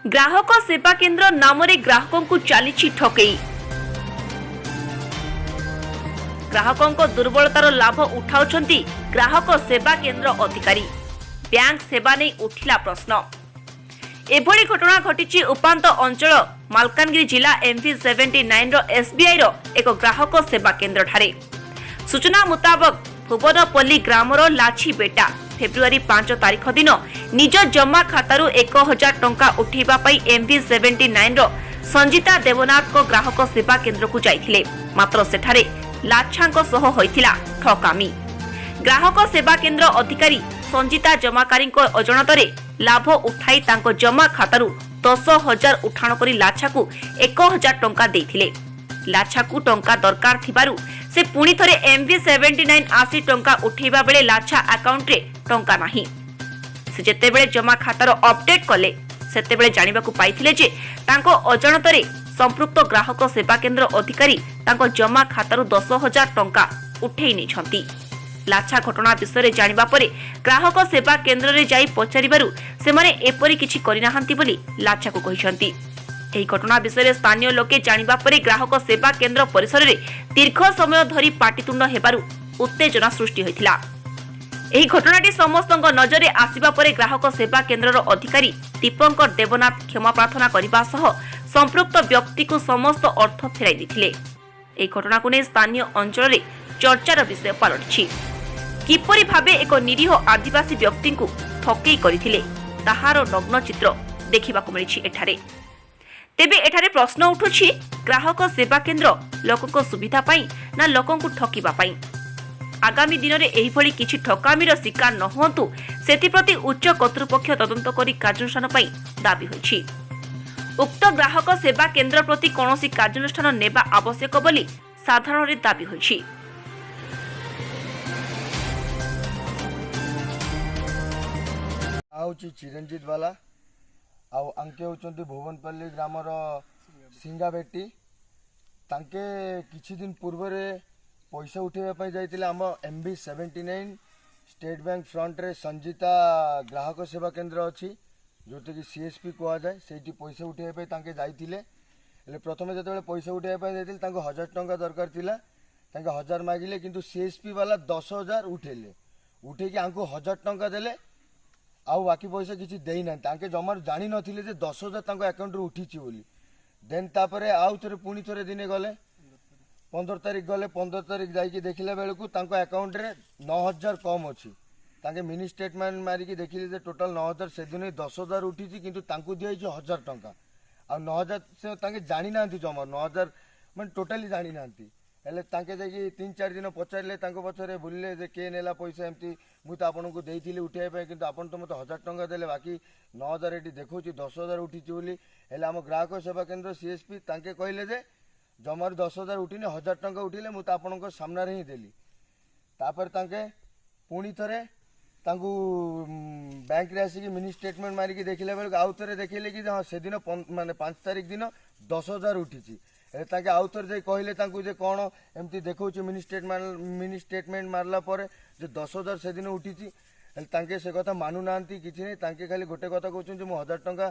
ग्राहक सेवा केन्द्र नाम ग्राहकों को चली ठकई। ग्राहकों दुर्बलतार लाभ उठाउछंती ग्राहक सेवा केन्द्र अधिकारी। बैंक सेवा नहीं उठिला प्रश्न। एभली घटना घटी उपांत अंचल मालकानगिरी जिला MV79 रो SBI रो एक ग्राहक सेवा केन्द्र ठारे। सूचना मुताबक भुवनपल्ली ग्रामर लाछी बेटा फेब्रुआरी 5 तारिख दिन निज जमा खातारू 1000 टंका उठेबा पई MV79 रो संजीता देवनाथ को ग्राहक सेवा केन्द्र को जाइथिले। मात्र सेठारे लाछांक सह होइथिला ठकामी। ग्राहक सेवा केन्द्र अधिकारी संजीता जमाकारी अजणतरे लाभ उठाई तांको जमा खातारू 10,000 उठाण करी लाछा को 1000 टंका देइथिले। लाछा को टंका दरकार थिबारु से पुणी थरे MV79 आसी टंका उठेबा बेले लाछा अकाउंट रे टंका नाही। से जेते बेले जमा खातार अपडेट कले सेते बेले जानिबा को पाइथिले जे तांको अजणतरे संपृक्त ग्राहक सेवा केन्द्र अधिकारी तांको जमा खातारू 10,000 टंका उठेई नै छंती। लाछा घटना विषय जानिबा परे ग्राहक सेवा केन्द्र रे जाई पचारिबारु से माने एपरि किछि करिनाहांती बोली लाछा को कहिसंती। एही घटना विषय स्थानीय लोके जानिबा परे ग्राहक सेवा केन्द्र परिसर रे दीर्घ समय धरी पाटितुंड हेबारु उत्तेजना सृष्टि होइथिला। एही घटनाटी समस्तଙ୍କ नजरे आसीबा परे ग्राहक सेवा केन्द्रर अधिकारी दीपंकर देवनाथ क्षमा प्रार्थना करिबा सह संपृक्त व्यक्ति को समस्त अर्थ फेराई दिथिले। एही घटना को नै स्थानीय अंचल रे चर्चार विषय पलटिछि। किपरि भाबे एक निरीह आदिवासी व्यक्ति को ठकेई करिथिले ताहार नग्न चित्र देखिबाकू मिलिछि एठारे। तेबे एठारे प्रश्न उठुछि ग्राहक सेवा केन्द्र लोकक सुविधा पाई ना लोकन को ठकीबा पाई। आगामी दिन में एहिभली किछि ठकामीर शिकार न हुअन्तु सेथिप्रति उच्च कर्तृपक्ष तदंत करी कार्यानुष्ठान पाई दाबी होइछि। उक्त ग्राहक सेवा केन्द्र प्रति कौनसी कार्यानुष्ठान नेबा आवश्यक बोली साधारण रे दाबी होइछि। आउछि चिरंजीत वाला आउ अंके होचंती भुवनपल्ली ग्रामर सिंगा बेटी तांके किछि दिन पूर्व रे पैसा उठेबा पई जाइतिले हम MV79 स्टेट बैंक फ्रंट रे संजीता ग्राहक सेवा केन्द्र अछि जोते कि CSP कोआ जाय सेठी पैसा उठेबा पई तांके जाइतिले। ले प्रथमे जतबेले पैसा उठेबा पई जाइतिले तांको 1000 टंका दरकार थिला। तांके 1000 मागिले किंतु CSP वाला 10,000 उठेले। उठेकी आंको 1000 टंका देले आउ बाकी पैसा किसी देई ना तांके जमार जानी नथिले जे 10,000 तांको अकाउंट रे उठीची बोली। देन तापरे आउ थरे पुणी थरे दिने गले 15 तारिख गले 15 तारिख जाइकी देखिला बेलकू तांको अकाउंट रे 9,000 कम अछि। तांके मिनी स्टेटमेंट मारी की देखिले जे टोटल 9,000 से दिन 10,000 उठीची किंतु तांको दिया जे 1,000 टंका आ 9,000 से तांके जानी नांती जमार 9,000 माने टोटली जानी नांती। हेले तांके जाकी 3-4 दिन पचारले तांको पछरे बुलले जे के नेला पैसा एमती मु तो आपन को देइथिले उठेबा पे किंतु आपन तो मते 1,000 टंका देले बाकी 9,000 एटी देखौची 10,000 उठीची बोली। हेले हम ग्राहक सेवा केन्द्र CSP तांके कहले जे जमार 10,000 उठिने 1,000 टंका उठिले मु तो आपन को सामना रे ही देली। तापर तांके पुणी थरे तांकू बैंक रे आसी की मिनी स्टेटमेंट मारी की देखिले बेल आउ थरे देखिले कि हां से दिन माने 5 तारिख दिन 10,000 उठीची। ताके आउ थरे जे कहले तांकू जे कोन एमती देखौची मिनी स्टेटमेंट मारला परे जे 10,000 से दिन उठीची। हेले तांके से कथा मानु नांती किछि नै तांके खाली गोटे कथा कहउछन जे मु 1,000 टंका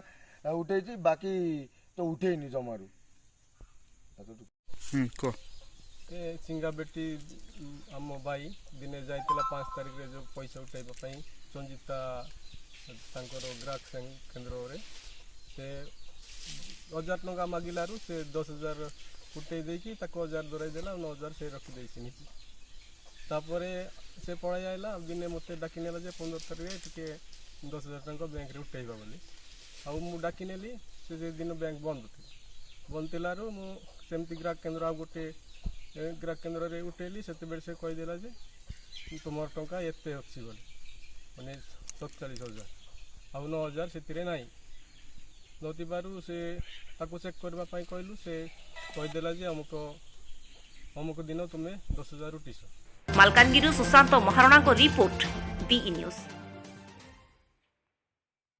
उठेची बाकी तो उठेइनी जमारू। को ए सिंगा बेटी हम भाई दिने जाइतिला 5 तारिख रे जो पैसा उठाइबा पई संजीता तांकर ग्राहक केन्द्र रे से 1,000 टंका मागिलारू से 10,000 उठेई देकी ताको 1,000 दराई देला 9,000 से रखि देइसिनी। तापरे से पळाई आइला दिने मते डाकी नेला जे 15 तारिख रे टिके 10,000 टंका बैंक रे उठाइबा बोली। आ मु डाकी नेली से जे दिन बैंक बंद थिलारू मु सेमती ग्राहक केन्द्र आ गोटे ग्राहक केन्द्र रे उठेली सेते बेर से कहि देला जे तुमर टंका एते अछि बोली माने 47,000 आ 9,000 सेतिरे नाही नोती बारू से ताको चेक करबा पई कहलु से कहि देला जे अमुक दिन तुमे 10,000 उठिस। मालकानगिरी सुशांत महाराणा को रिपोर्ट BE न्यूज।